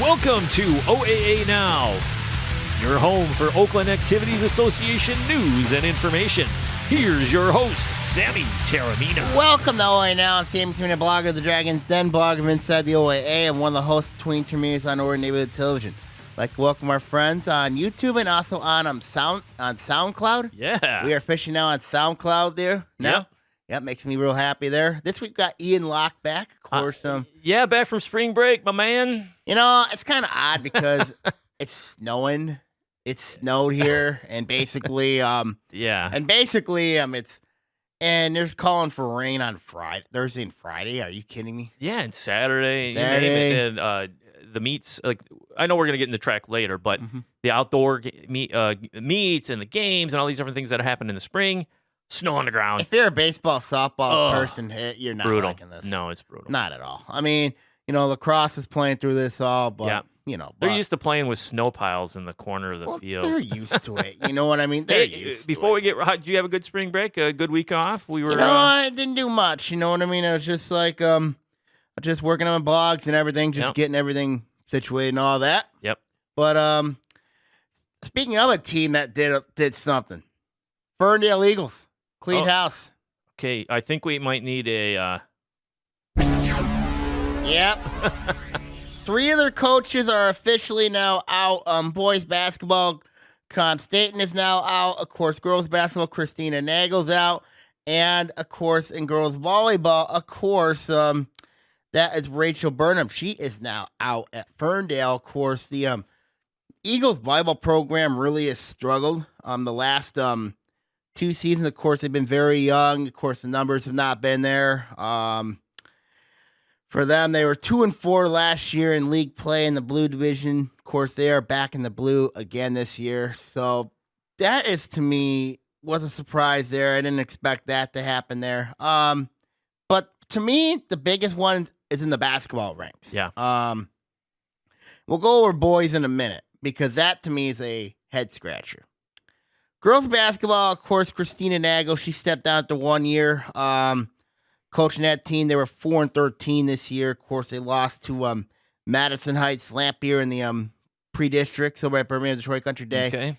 Welcome to Oaa Now, your home for Oakland Activities Association news and information. Here's your host, Sammy Taramina. Welcome to Oaa Now. I'm Sammy Taramina, blogger of the Dragon's Den, blogger of Inside the OAA, and one of the hosts between Terminas on Orion Neighborhood Television. I'd like to welcome our friends on YouTube and also on SoundCloud. Yeah. We are fishing now on SoundCloud there now. Yep, makes me real happy there. This week we got Ian Locke back, of course. Yeah, back from spring break, my man. You know, it's kind of odd because it's snowing. It snowed here, and basically, and there's calling for rain on Thursday and Friday. Are you kidding me? Yeah, and Saturday. You name it. And the meets, like, I know we're going to get in the track later, but the outdoor meets and the games and all these different things that happen in the spring, snow on the ground. If you're a baseball, softball person, you're not brutal. liking this. No, it's brutal. Not at all. I mean, you know, lacrosse is playing through this all, but, you know. They're used to playing with snow piles in the corner of the field. They're used to it. You know what I mean? They're used before to we get, did you have a good spring break? A good week off? We were. You know, I didn't do much. You know what I mean? I was just like, just working on my blogs and everything, just getting everything situated and all that. Yep. But speaking of a team that did something, Ferndale Eagles cleaned house. Okay, I think we might need a. Yep. 3 of their coaches are officially now out. Boys basketball, Con Staten is now out. Of course, girls basketball, Christina Nagel's out. And, of course, in girls volleyball, of course, that is Rachel Burnham. She is now out at Ferndale. Of course, the Eagles volleyball program really has struggled. The last 2 seasons, of course, they've been very young. Of course, the numbers have not been there. For them, they were 2-4 last year in league play in the blue division. Of course, they are back in the blue again this year. So that is, to me, was a surprise there. I didn't expect that to happen there. But to me, the biggest one is in the basketball ranks. Yeah. We'll go over boys in a minute because that, to me, is a head scratcher. Girls basketball, of course, Christina Nagel, she stepped down after 1 year. Coaching that team, they were 4-13 this year. Of course, they lost to Madison Heights Lampier in the pre-districts over at Birmingham Detroit Country Day. Okay.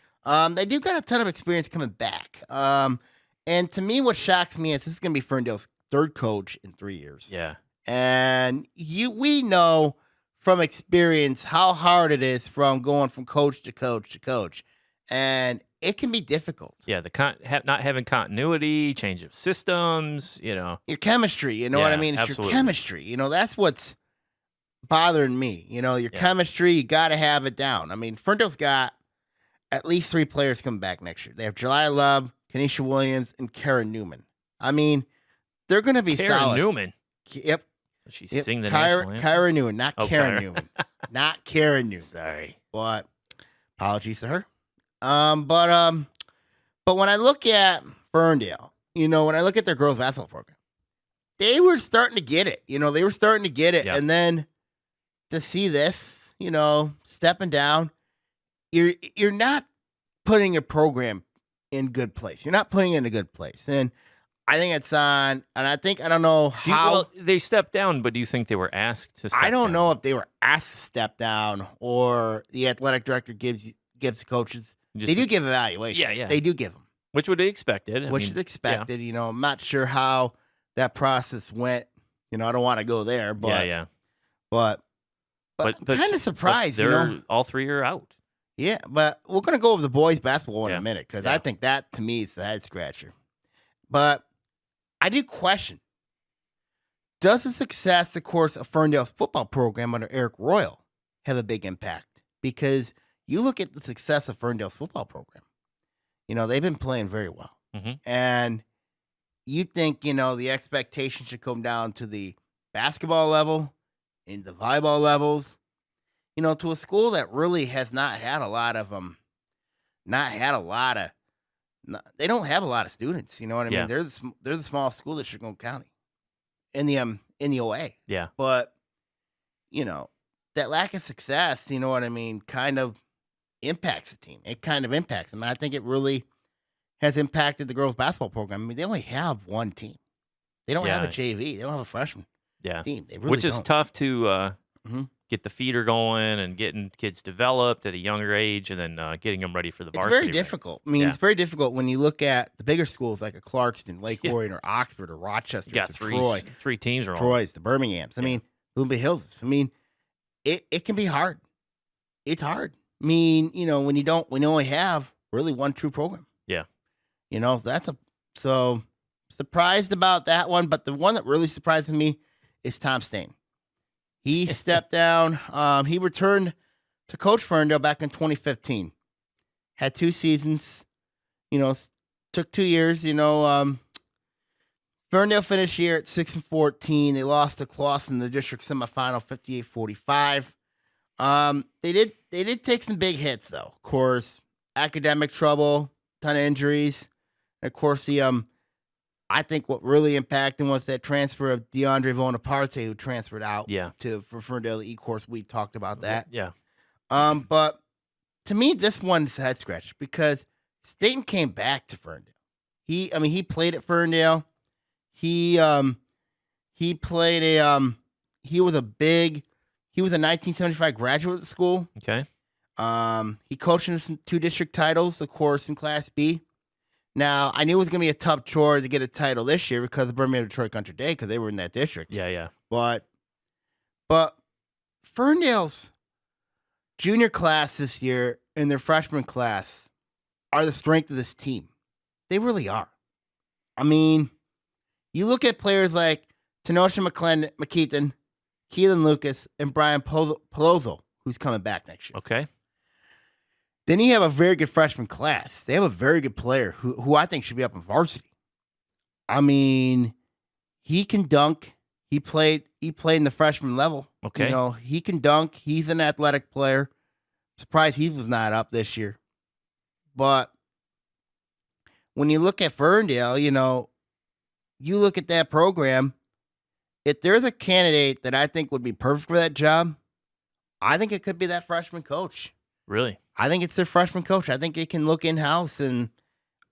They do got a ton of experience coming back. And to me, what shocks me is this is going to be Ferndale's 3rd coach in 3 years. Yeah. And we know from experience how hard it is from going from coach to coach to coach. And it can be difficult. Yeah, not having continuity, change of systems, you know. Your chemistry, you know what I mean? It's absolutely. your chemistry. You know, that's what's bothering me. You know, your chemistry, you got to have it down. I mean, Ferndale's got at least 3 players coming back next year. They have July Love, Kenesha Williams, and Karen Newman. I mean, they're going to be solid. Karen Newman? Yep. She sing the national anthem? Karen Newman, not Karen Newman. Not Karen Newman. Sorry. But apologies to her. But when I look at Ferndale, you know, when I look at their girls basketball program, they were starting to get it. You know, they were starting to get it. Yep. And then to see this, you know, stepping down, you're not putting your program in good place. You're not putting it in a good place. And I think it's on, and I don't know how. Well, they stepped down, but do you think they were asked to step down? I don't know if they were asked to step down or the athletic director gives the coaches. They do give evaluations. Yeah. They do give them. Which would be expected. Which is expected. Yeah. You know, I'm not sure how that process went. You know, I don't want to go there. But, But I'm kind of surprised. All 3 are out. Yeah, but we're going to go over the boys basketball in a minute because I think that, to me, is the head scratcher. But I do question, does the success, of course, of Ferndale's football program under Eric Royal have a big impact? Because you look at the success of Ferndale's football program. You know, they've been playing very well. Mm-hmm. And you think, you know, the expectation should come down to the basketball level and the volleyball levels, you know, to a school that really has not had a lot of they don't have a lot of students, you know what I mean? They're the smallest school in Chicago County in the OA. Yeah. But, you know, that lack of success, you know what I mean, kind of impacts the team. It kind of impacts them. And I think it really has impacted the girls' basketball program. I mean, they only have one team. They don't have a JV. They don't have a freshman team. They really Which is don't. tough to get the feeder going and getting kids developed at a younger age, and then getting them ready for the It's varsity. very ranks. difficult. I mean, Yeah. it's very difficult when you look at the bigger schools like a Clarkston, Lake Yeah. Orion, or Oxford, or Rochester, You got or three Troy, teams rolling. Troy's, the Birminghams. I Yeah. mean, Bloomfield Hills. I mean, it can be hard. It's hard. I mean, when you only have really one true program. Yeah. So surprised about that one, but the one that really surprises me is Tom Stain. He stepped down. He returned to coach Ferndale back in 2015. Had 2 seasons. Took 2 years. Ferndale finished here at 6-14. They lost to Clawson in the district semifinal, 58-45. They did take some big hits though. Of course, academic trouble, ton of injuries. And of course, I think what really impacted was that transfer of DeAndre Bonaparte, who transferred out for Ferndale, the E-course. We talked about that. Yeah. But to me, this one's a head scratch because Staten came back to Ferndale. He played at Ferndale. He was a 1975 graduate of the school. Okay. He coached in some 2 district titles, of course, in Class B. Now, I knew it was going to be a tough chore to get a title this year because of Birmingham Detroit Country Day because they were in that district. Yeah. But Ferndale's junior class this year and their freshman class are the strength of this team. They really are. I mean, you look at players like Tenosha McKeithen, Keelan Lucas, and Brian Palozzo, who's coming back next year. Okay. Then you have a very good freshman class. They have a very good player who I think should be up in varsity. I mean, he can dunk. He played in the freshman level. Okay. He can dunk. He's an athletic player. Surprised he was not up this year. But when you look at Ferndale, you look at that program, if there's a candidate that I think would be perfect for that job, I think it could be that freshman coach. Really? I think it's their freshman coach. I think he can look in-house, and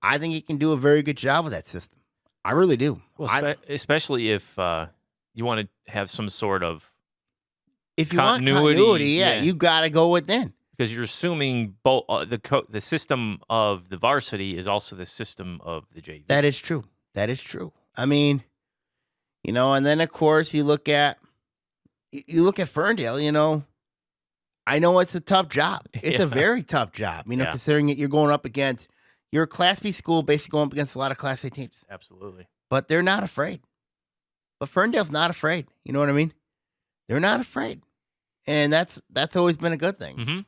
I think he can do a very good job with that system. I really do. Well, especially if you want to have some sort of if you continuity, want continuity, you got to go within. Because you're assuming both the system of the varsity is also the system of the JV. That is true. I mean, and then of course you look at Ferndale. I know it's a tough job. It's a very tough job. Considering that you're a Class B school, basically going up against a lot of Class A teams. Absolutely. But they're not afraid. But Ferndale's not afraid. You know what I mean? They're not afraid, and that's always been a good thing. Mm-hmm.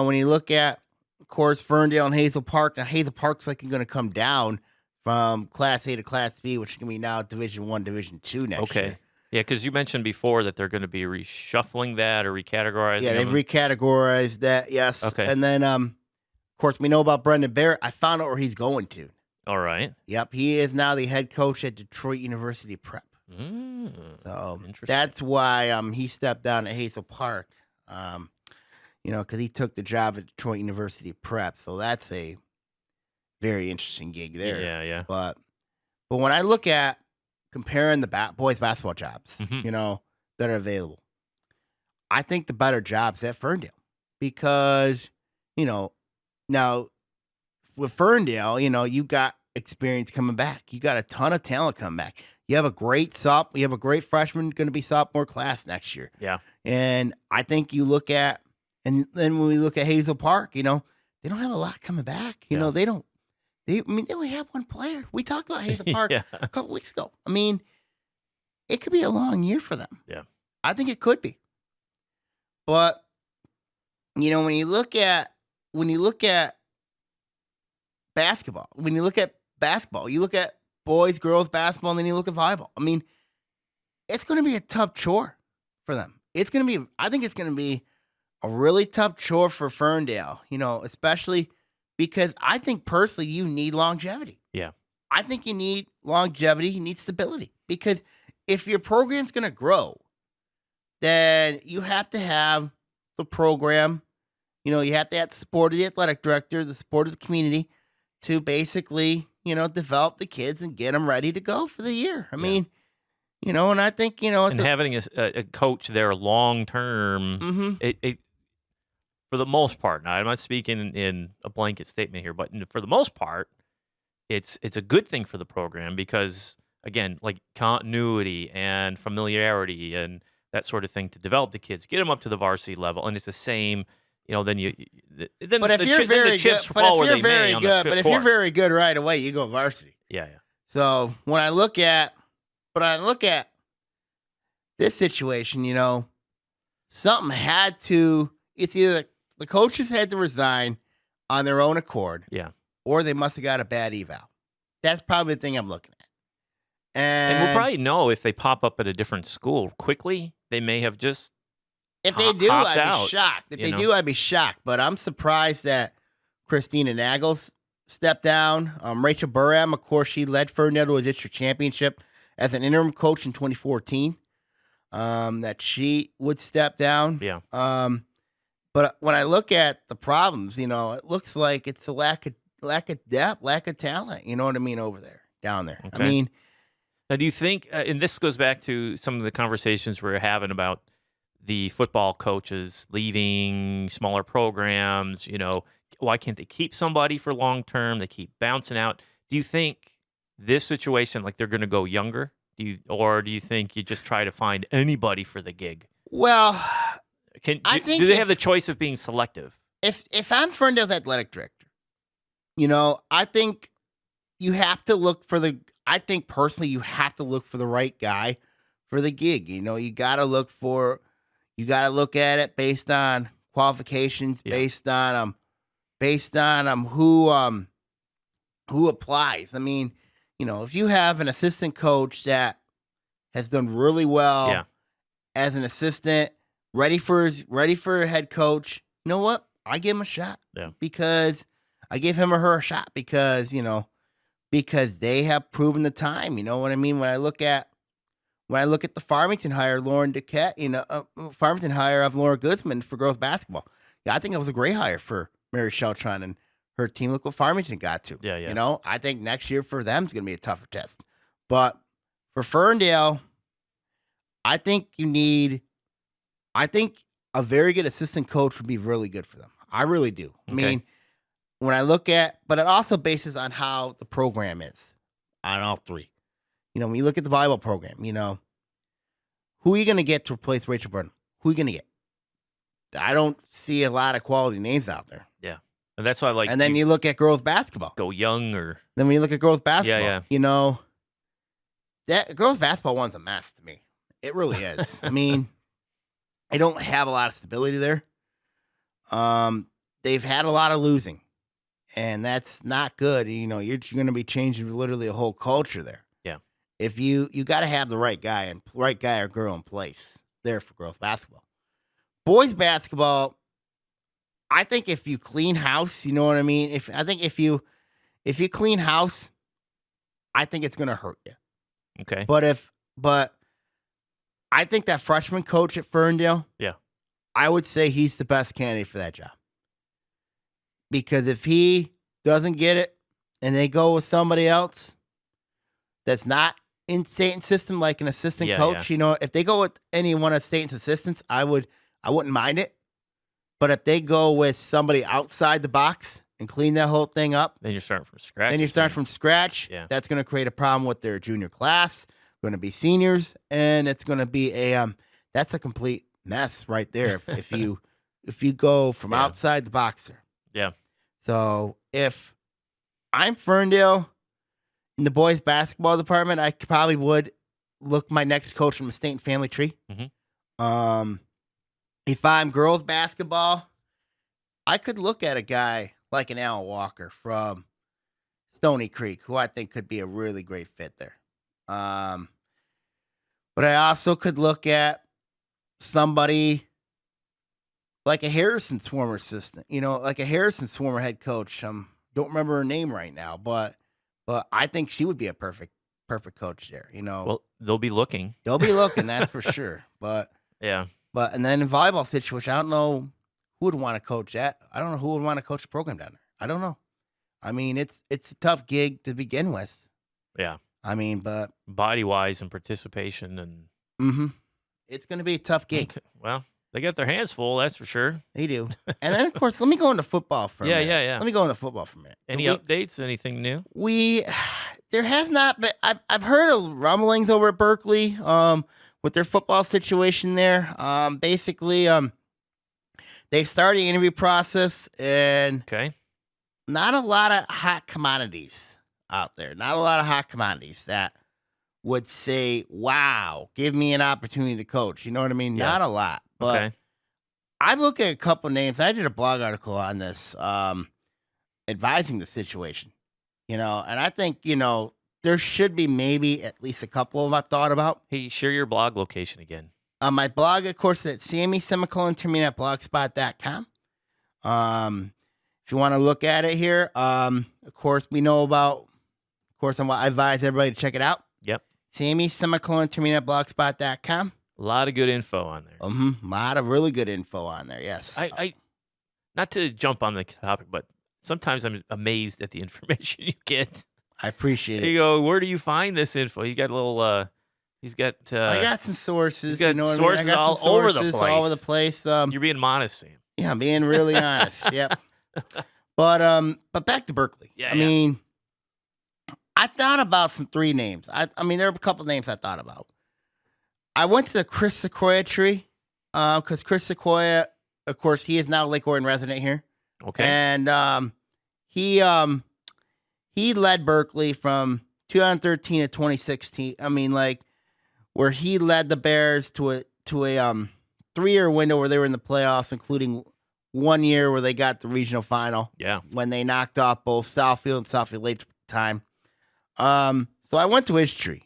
When you look at, of course, Ferndale and Hazel Park. Now Hazel Park's going to come down from Class A to Class B, which is going to be now Division I, Division II next year. Yeah, because you mentioned before that they're going to be reshuffling that or recategorizing. Yeah, they've them. recategorized that. Yes. Okay. And then, of course, we know about Brendan Barrett. I found out where he's going to. All right. Yep, he is now the head coach at Detroit University Prep. So that's why he stepped down at Hazel Park. Because he took the job at Detroit University Prep. So that's a very interesting gig there. Yeah. But when I look at comparing the boys basketball jobs, that are available, I think the better job's at Ferndale because, now with Ferndale, you got experience coming back. You got a ton of talent coming back. You have a great freshman going to be sophomore class next year. Yeah. And I think you look at, and then when we look at Hazel Park, they don't have a lot coming back. They only have one player. We talked about Hazel Park a couple weeks ago. I mean, it could be a long year for them. Yeah. I think it could be. But, when you look at basketball, you look at boys, girls basketball, and then you look at volleyball. I mean, it's going to be a tough chore for them. I think it's going to be a really tough chore for Ferndale, especially because I think personally you need longevity. Yeah. I think you need longevity, you need stability. Because if your program's going to grow, then you have to have the program, you have to have the support of the athletic director, the support of the community to basically, develop the kids and get them ready to go for the year. I mean, And I think and having a coach there long term, it for the most part. Now, I'm not speaking in a blanket statement here, but for the most part, it's a good thing for the program because again, like continuity and familiarity and that sort of thing to develop the kids, get them up to the varsity level, and it's the same. Then then But if the, you're very then the chips good, fall where they may on the but if course. you're very good right away, you go varsity. Yeah. So when I look at this situation, something had to. It's either the coaches had to resign on their own accord, Yeah. or they must have got a bad eval. That's probably the thing I'm looking at. And we'll probably know if they pop up at a different school quickly. They may have just if they do, hopped I'd out, be shocked. If they do, I'd be shocked. But I'm surprised that Christina Nagels stepped down. Rachel Burham, of course, she led Ferndale to a district championship as an interim coach in 2014. That she would step down. Yeah. But when I look at the problems, it looks like it's a lack of depth, lack of talent. You know what I mean down there. Okay. I mean, now, do you think? And this goes back to some of the conversations we were having about the football coaches leaving smaller programs. Why can't they keep somebody for long term? They keep bouncing out. Do you think this situation, like they're going to go younger? Or do you think you just try to find anybody for the gig? Well, I think do they have the choice of being selective? If I'm Ferndale's athletic director, I think you have to look for I think personally you have to look for the right guy for the gig. You got to look at it based on qualifications, based on who applies. I mean, if you have an assistant coach that has done really well as an assistant, ready for a head coach, you know what? I give him a shot. Yeah. Because I give him or her a shot because they have proven the time. You know what I mean? When I look at the Farmington hire, Lauren Duquette, Farmington hire of Laura Guzman for girls basketball. Yeah, I think that was a great hire for Mary Sheltron and her team. Look what Farmington got to. Yeah. I think next year for them is going to be a tougher test. But for Ferndale, I think a very good assistant coach would be really good for them. I really do. Okay. I mean, but it also bases on how the program is on all three. When you look at the volleyball program, who are you going to get to replace Rachel Burnham? Who are you going to get? I don't see a lot of quality names out there. Yeah. And that's why And then you look at girls basketball. Go young or... Then when you look at girls basketball, Yeah. That girls basketball one's a mess to me. It really is. I mean, I don't have a lot of stability there. They've had a lot of losing, and that's not good. You're going to be changing literally a whole culture there. Yeah. If you got to have the right guy or girl in place there for girls basketball. Boys basketball, I think if you clean house, you know what I mean? If you clean house, I think it's going to hurt you. Okay. But I think that freshman coach at Ferndale, I would say he's the best candidate for that job. Because if he doesn't get it and they go with somebody else that's not in Staten's system, like an assistant coach, if they go with any one of Staten's assistants, I wouldn't mind it. But if they go with somebody outside the box and clean that whole thing up, then you're starting from scratch. Yeah. That's going to create a problem with their junior class, going to be seniors, and it's going to be that's a complete mess right there if you go from outside the box there. Yeah. So if I'm Ferndale in the boys basketball department, I probably would look my next coach from the Staten family tree. Mm-hmm. If I'm girls basketball, I could look at a guy like an Alan Walker from Stony Creek, who I think could be a really great fit there. But I also could look at somebody like a Harrison Swarmer assistant, like a Harrison Swarmer head coach. Don't remember her name right now, but I think she would be a perfect coach there. Well, they'll be looking. That's for sure. But yeah. And then in volleyball situation, I don't know who would want to coach that. I don't know who would want to coach the program down there. I don't know. I mean, it's a tough gig to begin with. Yeah. I mean, but body-wise and participation and it's going to be a tough gig. Okay. Well, they got their hands full, that's for sure. They do. And then, of course, let me go into football for a minute. Yeah. Let me go into football for a minute. Any updates? Anything new? There has not been. I've heard of rumblings over at Berkeley with their football situation there. Basically, they started the interview process, and not a lot of hot commodities out there. Not a lot of hot commodities that would say, wow, give me an opportunity to coach. You know what I mean? Yeah. Not a lot. But I look at a couple names. I did a blog article on this, advising the situation. And I think, there should be maybe at least a couple of them I've thought about. Hey, share your blog location again. My blog, of course, is at Sammy@blogspot.com. If you want to look at it here, of course, we know about, I advise everybody to check it out. Yep. Sammy@blogspot.com. A lot of good info on there. A lot of really good info on there, yes. I not to jump on the topic, but sometimes I'm amazed at the information you get. I appreciate it. You go, where do you find this info? You got a little, I got some sources. He's got sources all over the place. You're being modest, Sam. Yeah, I'm being really honest. Yep. But back to Berkeley. I mean, I thought about some 3 names. I mean, there are a couple names I thought about. I went to the Chris Sequoia tree because Chris Sequoia, of course, he is now Lake Orion resident here. Okay. And he led Berkeley from 2013 to 2016. I mean, where he led the Bears to a 3-year window where they were in the playoffs, including 1 year where they got the regional final. Yeah. When they knocked off both Southfield and Southfield late at the time. So I went to his tree.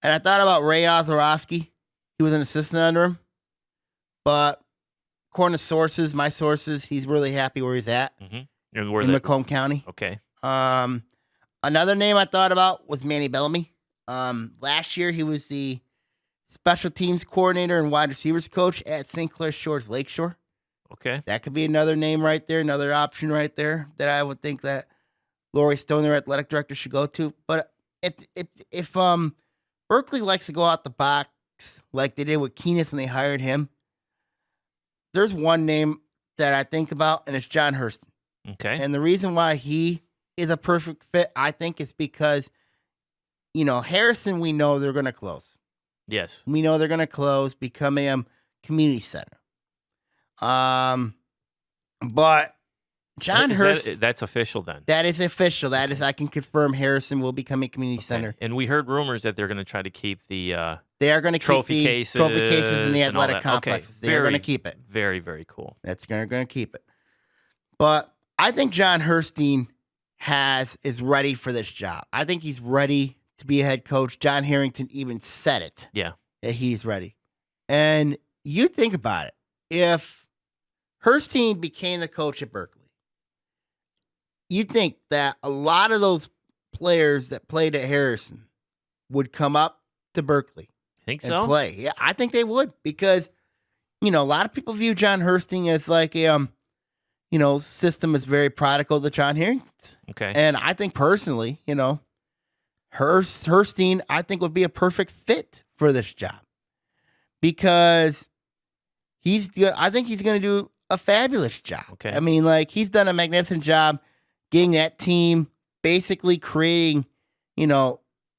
And I thought about Ray Ozorowski. He was an assistant under him. But according to my sources, he's really happy where he's at in Macomb County. Okay. Another name I thought about was Manny Bellamy. Last year, he was the special teams coordinator and wide receivers coach at St. Clair Shores Lakeshore. Okay. That could be another name right there, another option right there that I would think that Lori Stone, their athletic director, should go to. But if Berkeley likes to go out the box like they did with Keenis when they hired him, there's one name that I think about, and it's John Hurston. Okay. And the reason why he is a perfect fit, I think, is because, Harrison, we know they're going to close. Yes. We know they're going to close, become a community center. But John Hurston. That's official then. That is official. That is, I can confirm Harrison will become a community center. And we heard rumors that they're going to try to keep the they are going to trophy keep the cases trophy cases in the athletic complexes. Okay. They're going to keep it. Very, very cool. They're going to keep it. But I think John Hurston is ready for this job. I think he's ready to be a head coach. John Harrington even said it. Yeah. That he's ready. And you think about it. If Hurston became the coach at Berkeley, you think that a lot of those players that played at Harrison would come up to Berkeley. Think and so? Play. Yeah, I think they would because, a lot of people view John Hurston as like a, system is very prodigal to John Harrington's. Okay. And I think personally, Hurston, I think would be a perfect fit for this job because I think he's going to do a fabulous job. Okay. I mean, he's done a magnificent job getting that team basically creating,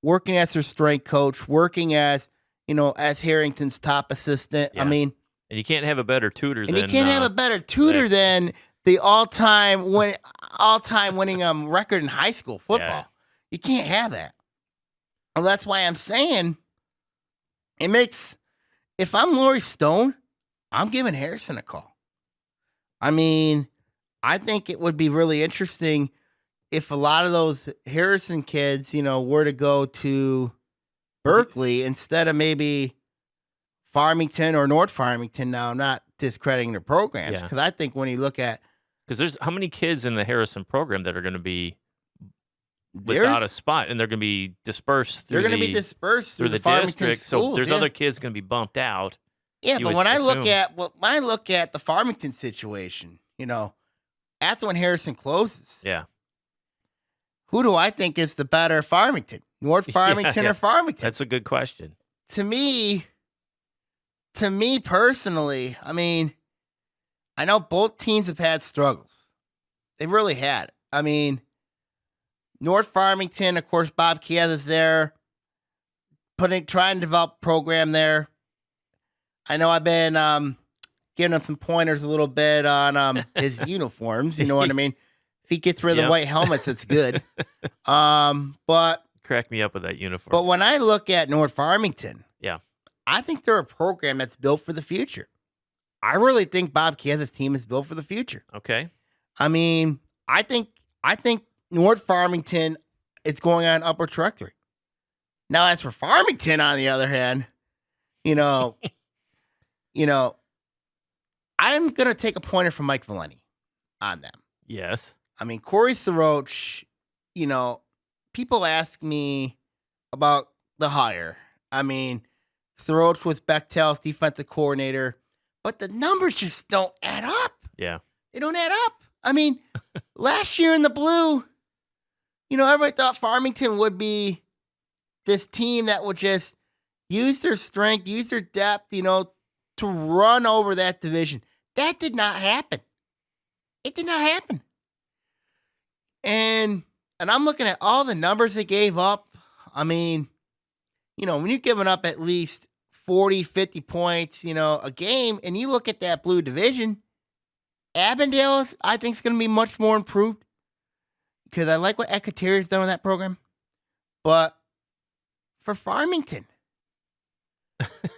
working as their strength coach, working as, as Harrington's top assistant. Yeah. I mean, and you can't have a better tutor than the all-time winning record in high school football. Yeah. You can't have that. Well, that's why I'm saying if I'm Lori Stone, I'm giving Harrison a call. I mean, I think it would be really interesting if a lot of those Harrison kids, were to go to Berkeley instead of maybe Farmington or North Farmington. Now, not discrediting their programs, because I think when you look at, because there's how many kids in the Harrison program that are going to be without a spot, and they're going to be dispersed. Through they're going to be dispersed through the district. Schools, so there's other kids going to be bumped out. Yeah, but when I look at the Farmington situation, after when Harrison closes, yeah, who do I think is the better Farmington? North Farmington or Farmington? That's a good question. To me personally, I mean, I know both teams have had struggles. They really had. I mean, North Farmington, of course, Bob Chiesa's there, trying to develop a program there. I know I've been giving him some pointers a little bit on his uniforms. You know what I mean? If he gets rid of the white helmets, it's good. But crack me up with that uniform. But when I look at North Farmington, I think they're a program that's built for the future. I really think Bob Chiesa's team is built for the future. Okay. I mean, I think North Farmington is going on an upward trajectory. Now, as for Farmington, on the other hand, I'm gonna take a pointer from Mike Valeni on them. Yes. I mean, Corey Soroch, people ask me about the hire. I mean, Soroch was Bechtel's defensive coordinator, but the numbers just don't add up. Yeah. They don't add up. I mean, last year in the blue, everybody thought Farmington would be this team that would just use their strength, use their depth, to run over that division. That did not happen. It did not happen. And I'm looking at all the numbers they gave up. I mean, when you're giving up at least 40, 50 points, a game, and you look at that blue division, Avondale, I think, is going to be much more improved because I like what Ekateri's done with that program. But for Farmington,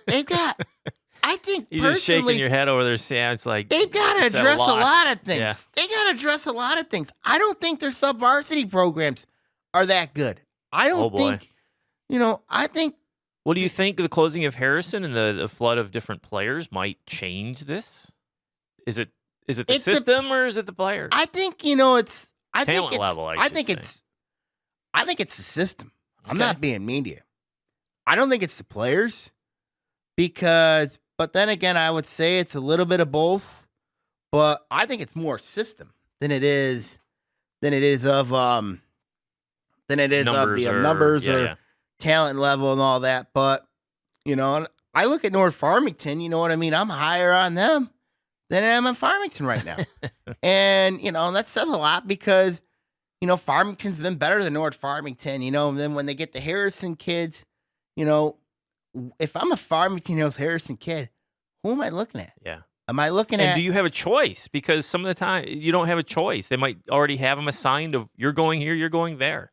they've got, I think, you're just shaking your head over there, Sam. It's like they've got to address a lot of things. Yeah. They got to address a lot of things. I don't think their sub-varsity programs are that good. I don't think, I think. What do you think the closing of Harrison and the flood of different players might change this? Is it the system or is it the players? I think it's talent level. I think it's the system. Okay. I'm not being mean to you. I don't think it's the players but then again, I would say it's a little bit of both. But I think it's more system than it is of numbers or talent level and all that. But I look at North Farmington. You know what I mean? I'm higher on them than I am on Farmington right now. And that says a lot because Farmington's been better than North Farmington. And then when they get the Harrison kids, if I'm a Farmington Hills Harrison kid, who am I looking at? Yeah. Am I looking at? And do you have a choice? Because some of the time you don't have a choice. They might already have them assigned of you're going here, you're going there.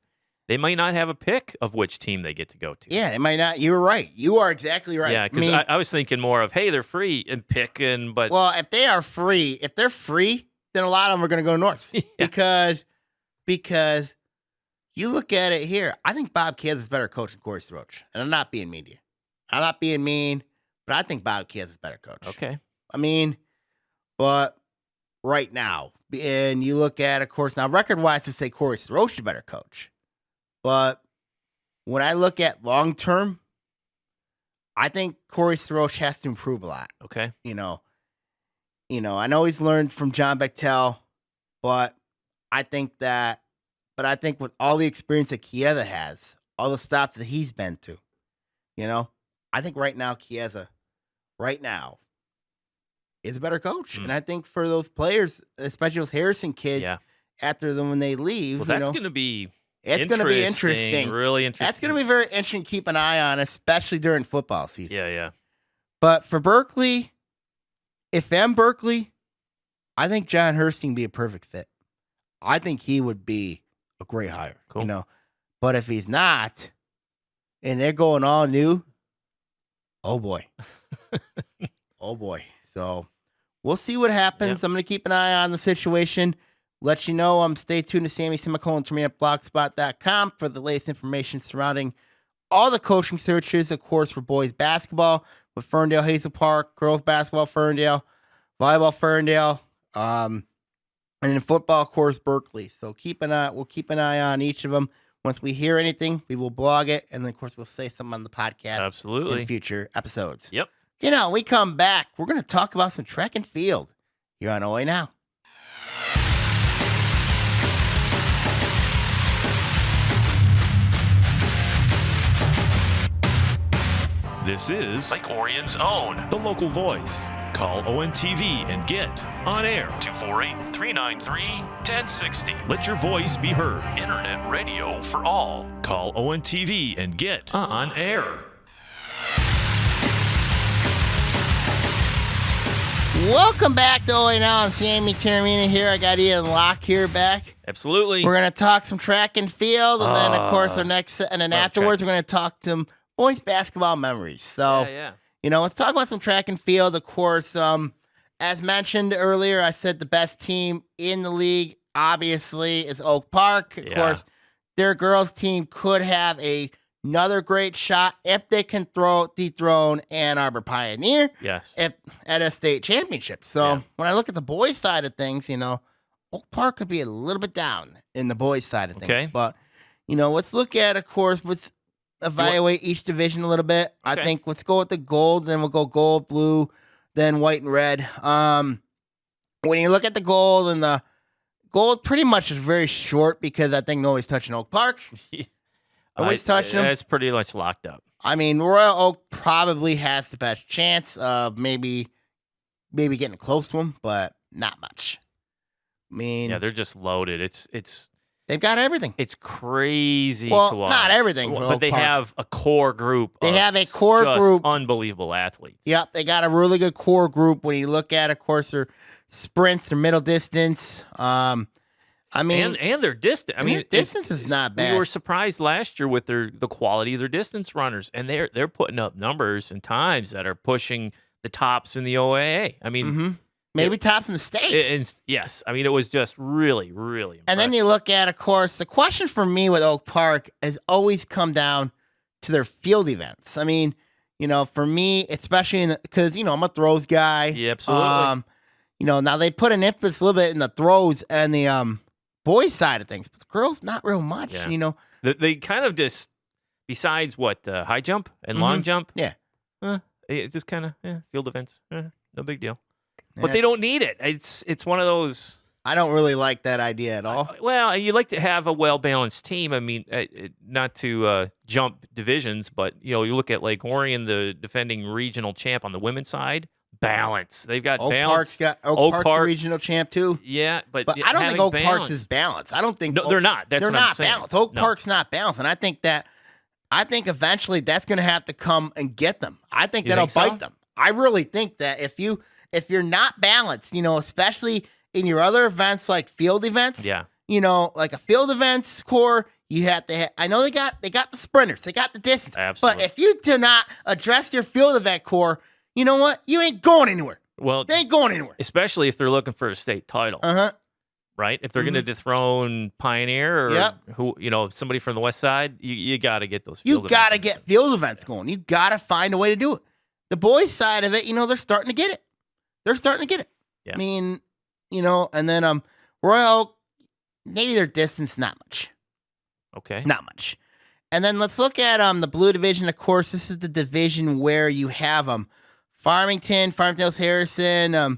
They might not have a pick of which team they get to go to. Yeah, they might not. You're right. You are exactly right. Yeah, because I was thinking more of, hey, they're free and picking, but well, if they're free, then a lot of them are going to go north because you look at it here. I think Bob Chiesa is a better coach than Corey Soroch, and I'm not being mean to you. I'm not being mean, but I think Bob Chiesa is a better coach. Okay. I mean, but right now, and you look at, of course, now record-wise, to say Corey Soroch is a better coach. But when I look at long-term, I think Corey Soroch has to improve a lot. Okay. I know he's learned from John Bechtel, but I think with all the experience that Chiesa has, all the stops that he's been to, I think right now Chiesa, is a better coach. And I think for those players, especially those Harrison kids, after them when they leave, that's going to be it's going to be interesting. Really interesting. That's going to be very interesting to keep an eye on, especially during football season. Yeah. But for Berkeley, if I'm Berkeley, I think John Hursting would be a perfect fit. I think he would be a great hire. Cool. But if he's not, and they're going all new, oh boy. Oh boy. So we'll see what happens. Yep. I'm going to keep an eye on the situation. Let you know, stay tuned to Sammy Semicolon at blogspot.com for the latest information surrounding all the coaching searches, of course, for boys basketball with Ferndale, Hazel Park, girls basketball, Ferndale, volleyball, Ferndale, and in football, of course, Berkeley. So we'll keep an eye on each of them. Once we hear anything, we will blog it, and then, of course, we'll say something on the podcast. Absolutely. In future episodes. Yep. We come back, we're going to talk about some track and field here on Oaa Now. This is Lake Orion's own, the local voice. Call ONTV and get on air 248-393-1060. Let your voice be heard. Internet radio for all. Call ONTV and get on air. Welcome back to Oaa Now. I'm Sammy Termina here. I got Ian Locke here back. Absolutely. We're going to talk some track and field, and then, of course, afterwards, we're going to talk some boys basketball memories. So, let's talk about some track and field. Of course, as mentioned earlier, I said the best team in the league, obviously, is Oak Park. Of course, their girls' team could have another great shot if they can dethrone Ann Arbor Pioneer. Yes. At a state championship. So when I look at the boys' side of things, Oak Park could be a little bit down in the boys' side of things. Okay. But, let's look at, of course, let's evaluate each division a little bit. Okay. I think let's go with the gold, then we'll go gold, blue, then white and red. When you look at the gold, and the gold pretty much is very short because I think nobody's touching Oak Park. Nobody's touching them. It's pretty much locked up. I mean, Royal Oak probably has the best chance of maybe getting close to them, but not much. I mean, they're just loaded. They've got everything. It's crazy to watch. Not everything, but they have a core group. They have a core group, unbelievable athletes. Yep, they got a really good core group. When you look at, of course, their sprints, their middle distance. And their distance. Their distance is not bad. We were surprised last year with the quality of their distance runners, and they're putting up numbers and times that are pushing the tops in the OAA. I mean, maybe tops in the state. Yes, I mean it was just really, really impressive. And then you look at, of course, the question for me with Oak Park has always come down to their field events. I mean, for me, especially because I'm a throws guy. Yeah, absolutely. Now they put an emphasis a little bit in the throws and the boys' side of things, but the girls not real much. Yeah. They kind of just, besides high jump and long jump. Yeah. It just kind of field events. No big deal. But they don't need it. It's one of those. I don't really like that idea at all. Well, you like to have a well-balanced team. I mean, not to jump divisions, but you look at Lake Orion, the defending regional champ on the women's side. Balance. They've got balance. Oak Park's the regional champ too. Yeah, but I don't think Oak Park's is balanced. I don't think they're not. They're not balanced. Oak Park's not balanced, and I think eventually that's going to have to come and get them. I think that'll bite them. I really think that if you're not balanced, especially in your other events like field events, like a field events core, you have to. I know they got the sprinters, they got the distance, absolutely. But if you do not address your field event core, you know what? You ain't going anywhere. Well, they ain't going anywhere. Especially if they're looking for a state title. Right? If they're going to dethrone Pioneer or somebody from the west side, you got to get those field events. You got to get field events going. You got to find a way to do it. The boys' side of it, they're starting to get it. Yeah. I mean, and then Royal, maybe their distance, not much. Okay. Not much. And then let's look at the blue division. Of course, this is the division where you have Farmington, Farmington Harrison,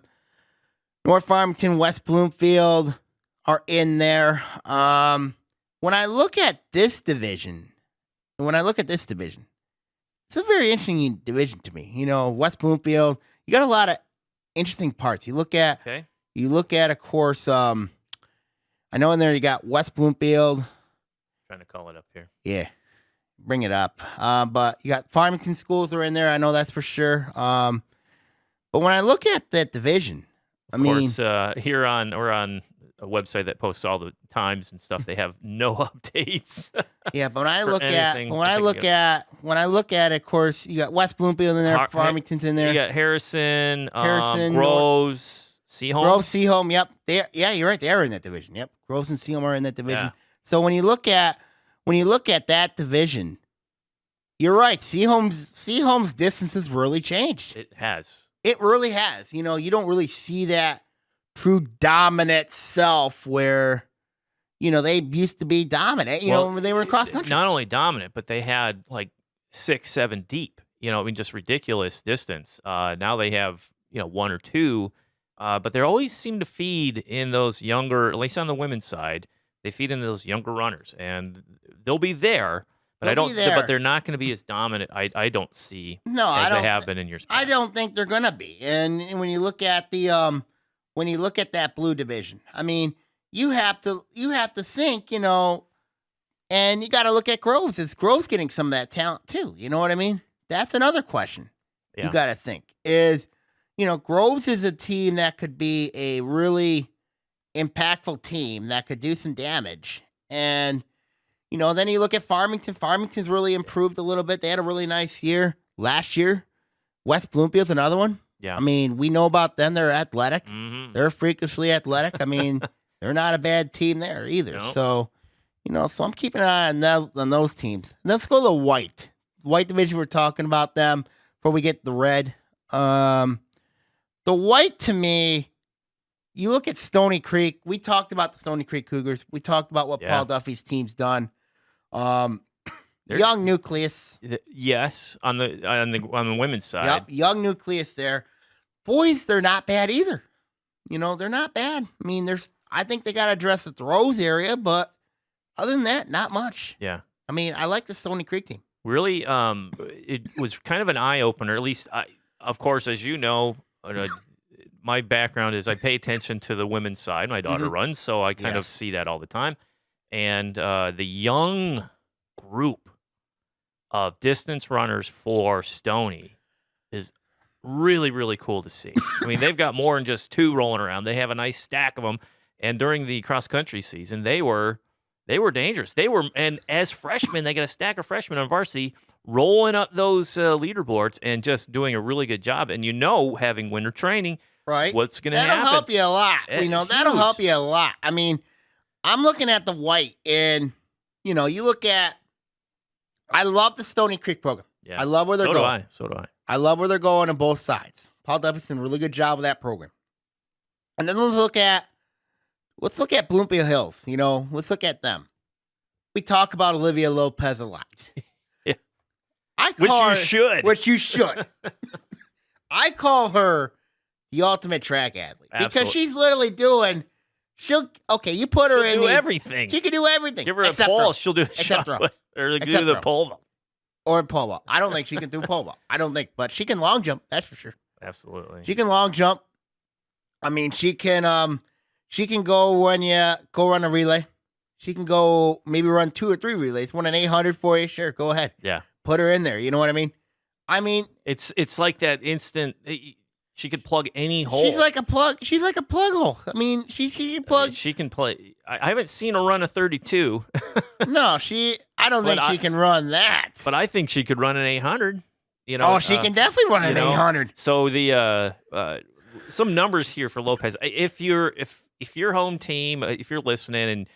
North Farmington, West Bloomfield are in there. When I look at this division, it's a very interesting division to me. West Bloomfield, you got a lot of interesting parts. You look at, of course, I know in there you got West Bloomfield. Trying to call it up here. Yeah. Bring it up. But you got Farmington schools are in there. I know that's for sure. But when I look at that division, of course, we're on a website that posts all the times and stuff. They have no updates. Yeah, but when I look at, of course, you got West Bloomfield in there, Farmington's in there. You got Harrison, Groves, Seaholm. Yep. You're right. They are in that division. Yep. Groves and Seaholm are in that division. Yeah. So when you look at that division, you're right. Seaholm's distance has really changed. It has. It really has. You don't really see that true dominant self where, they used to be dominant, when they were in cross country. Not only dominant, but they had like 6, 7 deep, just ridiculous distance. Now they have, 1 or 2, but they always seem to feed in those younger, at least on the women's side, they feed in those younger runners, and they'll be there, But I don't. But they're not going to be as dominant. I don't see. No, as I don't. They have been in years past. I don't think they're going to be. And when you look at that blue division, I mean, you have to think, and you got to look at Groves. Is Groves getting some of that talent too? You know what I mean? That's another question. Yeah. You got to think is, Groves is a team that could be a really impactful team that could do some damage. And, then you look at Farmington. Farmington's really improved a little bit. They had a really nice year last year. West Bloomfield's another one. Yeah. I mean, we know about them. They're athletic. Mm-hmm. They're freakishly athletic. I mean, they're not a bad team there either. Nope. So, so I'm keeping an eye on those teams. Let's go to the white. White division, we're talking about them before we get the red. The white, to me, you look at Stony Creek. We talked about the Stony Creek Cougars. We talked about what Paul Duffy's team's done. Young nucleus. Yes, on the women's side. Yep, young nucleus there. Boys, they're not bad either. They're not bad. I mean, I think they got to address the throws area, but other than that, not much. Yeah. I mean, I like the Stony Creek team. Really, it was kind of an eye opener. At least, of course, as you know, my background is I pay attention to the women's side. My daughter runs, so I kind of see that all the time. And the young group of distance runners for Stony is really, really cool to see. I mean, they've got more than just two rolling around. They have a nice stack of them. And during the cross-country season, they were dangerous. And as freshmen, they got a stack of freshmen on varsity rolling up those leaderboards and just doing a really good job. And having winter training, right? What's going to happen? That'll help you a lot. That'll help you a lot. I mean, I'm looking at the white, and you look at. I love the Stony Creek program. Yeah. I love where they're going. So do I. I love where they're going on both sides. Paul Duffy's done a really good job with that program. And then let's look at Bloomfield Hills. Let's look at them. We talk about Olivia Lopez a lot. Yeah. Which you should. I call her the ultimate track athlete. Absolutely. Because she's literally doing, you put her She'll do everything. She can do everything. Give her a pole, she'll do a shot. Or do the pole vault. Or pole vault. I don't think she can do pole vault. But she can long jump, that's for sure. Absolutely. She can long jump. I mean, she can go when you go run a relay. She can go maybe run 2 or 3 relays. Run an 800 for you. Sure, go ahead. Yeah. Put her in there. You know what I mean? It's like that instant. She could plug any hole. She's like a plug hole. I mean, she can plug. She can play. I haven't seen her run a 32. No, I don't think she can run that. But I think she could run an 800. She can definitely run an 800. So the some numbers here for Lopez. If your home team, if you're listening, and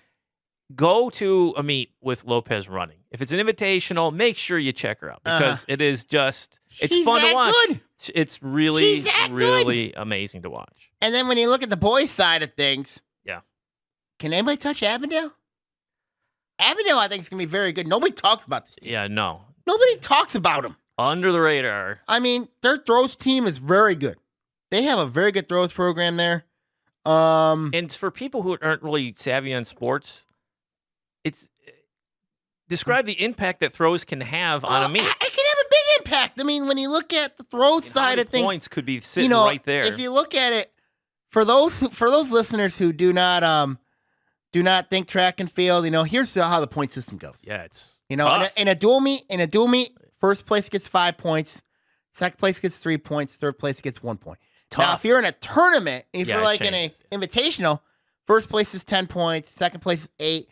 go to a meet with Lopez running. If it's an invitational, make sure you check her out because it is just it's fun to watch. Good. It's really amazing to watch. And then when you look at the boys' side of things, yeah, can anybody touch Avondale? Avondale, I think, is going to be very good. Nobody talks about this team. Yeah, no. Nobody talks about them. Under the radar. I mean, their throws team is very good. They have a very good throws program there. And for people who aren't really savvy on sports, describe the impact that throws can have on a meet. It can have a big impact. I mean, when you look at the throw side of things, points could be sitting right there. If you look at it, for those listeners who do not think track and field, here's how the point system goes. Yeah, it's in a dual meet, first place gets 5 points, second place gets 3 points, third place gets 1 point. Tough. Now, if you're in a tournament, if you're like in an invitational, first place is 10 points, second place is 8,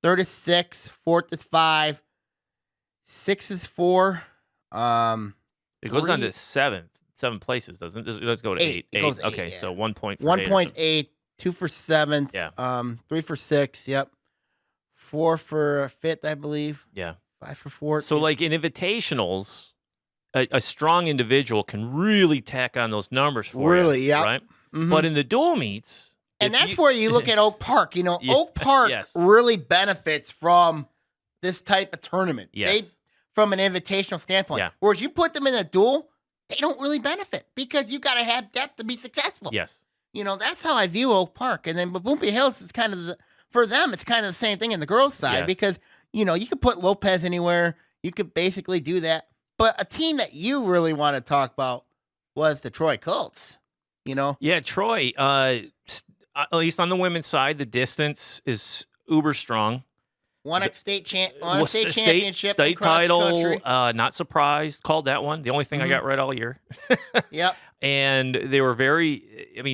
third is 6, fourth is 5, 6 is 4. It goes on to 7 places, doesn't it? Let's go to 8. It goes 8. Okay, yeah. so 1 point for 1 point 8, 2 for 7th, yeah. 3 for 6, yep. 4 for 5th, I believe. Yeah. 5 for 4th. So like in invitationals, a strong individual can really tack on those numbers for you. Really, yeah. Right? Mm-hmm. But in the dual meets, and that's where you look at Oak Park. Oak Park really benefits from this type of tournament. Yes. From an invitational standpoint. Yeah. Whereas you put them in a duel, they don't really benefit because you got to have depth to be successful. Yes. That's how I view Oak Park. And then Bloomfield Hills is kind of for them, it's kind of the same thing in the girls' side because you could put Lopez anywhere. You could basically do that. But a team that you really want to talk about was the Troy Colts. Yeah, Troy. At least on the women's side, the distance is uber strong. Won a state championship, state across the title. country. Not surprised. Called that one. The only thing I got right all year. Yep. And they were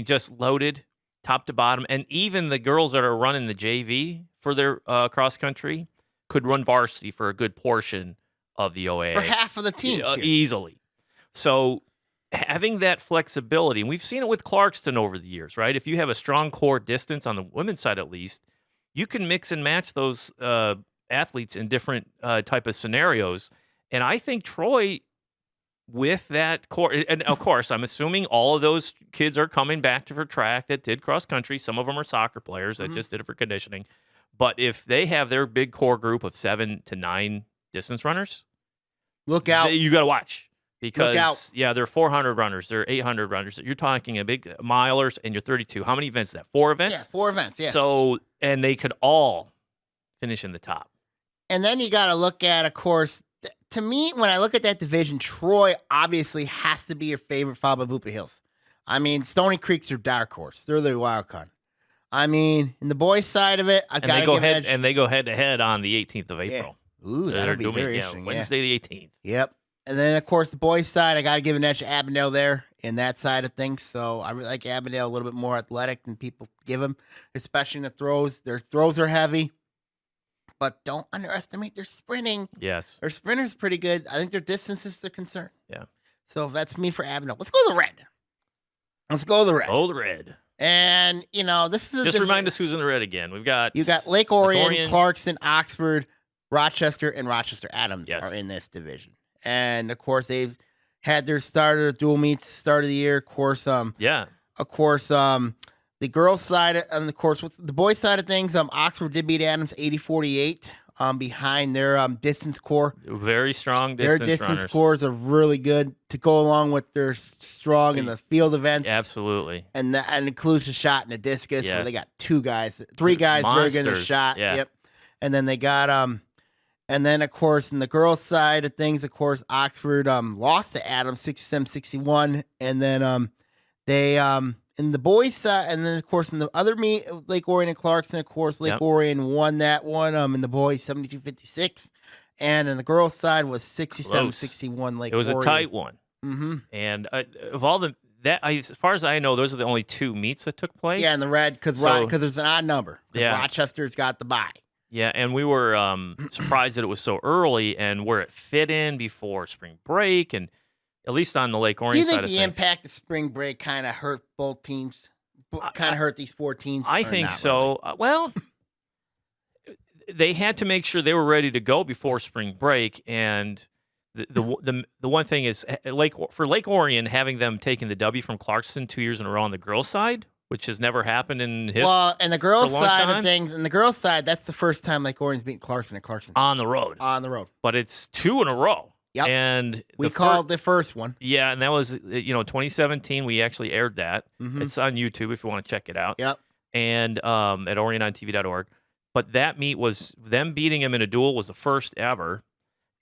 just loaded top to bottom. And even the girls that are running the JV for their cross country could run varsity for a good portion of the OAA. For half of the teams. Easily. So having that flexibility, and we've seen it with Clarkston over the years, right? If you have a strong core distance on the women's side at least, you can mix and match those athletes in different type of scenarios. And I think Troy, with that core, and of course, I'm assuming all of those kids are coming back for track that did cross country. Some of them are soccer players that just did it for conditioning. But if they have their big core group of 7 to 9 distance runners, look out. You got to watch. Because, look out. Yeah, they're 400 runners. They're 800 runners. You're talking a big milers, and you're 32. How many events is that? 4 events? Yeah, 4 events, yeah. So, and they could all finish in the top. And then you got to look at, of course, to me, when I look at that division, Troy obviously has to be your favorite, followed by Boopy Hills. I mean, Stony Creek's your dark horse. They're the wild card. I mean, in the boys' side of it, I got to give an edge. And they go head-to-head on the 18th of April. Yeah. Ooh, that'll be very interesting. Wednesday the 18th. Yep. And then, of course, the boys' side, I got to give an edge to Avondale there in that side of things. So I really like Avondale a little bit more athletic than people give them, especially in the throws. Their throws are heavy, but don't underestimate their sprinting. Yes. Their sprinter's pretty good. I think their distance is the concern. Yeah. So that's me for Avondale. Let's go to the red. Oh, the red. And, this is just remind us who's in the red again. You got Lake Orion, Clarkston, Oxford, Rochester, and Rochester Adams are in this division. And of course, they've had their dual meets start of the year. Of course, the girls' side, and of course, with the boys' side of things, Oxford did beat Adams 80-48 behind their distance core. Very strong distance. Their distance runners. scores are really good to go along with their strong in the field events. Absolutely. And that includes the shot and the discus, where they got 3 guys Monsters. very good in the shot. Yeah. Yep. And then they got and then, of course, in the girls' side of things, of course, Oxford lost to Adams 67-61. And then they in the boys' side, and then, of course, in the other meet, Lake Orion and Clarkson, of course, Lake Orion won that one in the boys 72-56. And in the girls' side was 67-61 Lake Orion. It was a tight one. Mm-hmm. And of all as far as I know, those are the only 2 meets that took place. Yeah, in the red, because there's an odd number. Yeah. Rochester's got the bye. Yeah, and we were surprised that it was so early and where it fit in before spring break, and at least on the Lake Orion side of things. Do you think the impact of spring break kind of hurt both teams? Kind of hurt these 4 teams? I think so. Really? Well, they had to make sure they were ready to go before spring break, and the one thing is for Lake Orion, having them taking the W from Clarkston 2 years in a row on the girls' side, which has never happened in history. Well, and the girls' side of things, and the girls' side, that's the first time Lake Orion's beaten Clarkson and Clarkson. On the road. But it's 2 in a row. Yep. And we called the first one. Yeah, and that was 2017. We actually aired that. Mm-hmm. It's on YouTube if you want to check it out. Yep. And at orionontv.org. But that meet was them beating him in a duel was the first ever.